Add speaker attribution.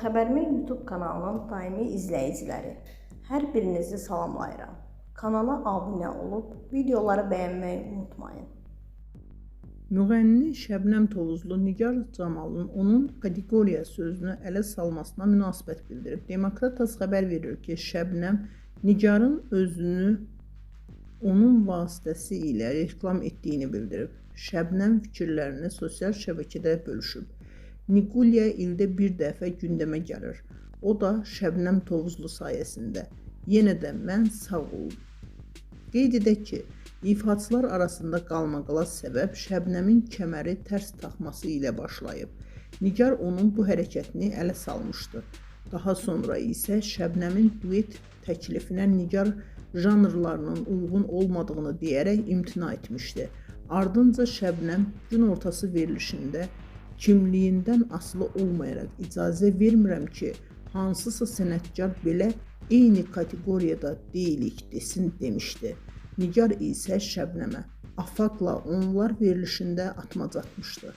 Speaker 1: Xəbərmi YouTube kanalının daimi izləyiciləri, hər birinizi salamlayıram. Kanala abunə olub, videoları bəyənməyi unutmayın.
Speaker 2: Müğənni Şəbnəm Tovuzlu Nigar Camalın onun kateqoriya sözünü ələ salmasına münasibət bildirib. Demokrat TASS xəbər verir ki, Şəbnəm Nigarın özünü onun vasitəsi ilə reklam etdiyini bildirib. Şəbnəm fikirlərini sosial şəbəkədə bölüşüb. Nigulya ildə bir dəfə gündəmə gəlir. O da Şəbnəm Tovuzlu sayəsində. Yenə də mən sağ olun. Qeyd edək ki, ifaçılar arasında qalmaqala səbəb Şəbnəmin kəməri tərs taxması ilə başlayıb. Nigar onun bu hərəkətini ələ salmışdı. Daha sonra isə Şəbnəmin duet təklifinə Nigar janrlarının uyğun olmadığını deyərək imtina etmişdi. Ardınca Şəbnəm gün ortası verilişində kimliyindən asılı olmayaraq icazə vermirəm ki, hansısa sənətkar belə eyni kateqoriyada deyilik desin demişdi. Nigar isə Şəbnəmə afaqla onlar verilişində atmaca atmışdı.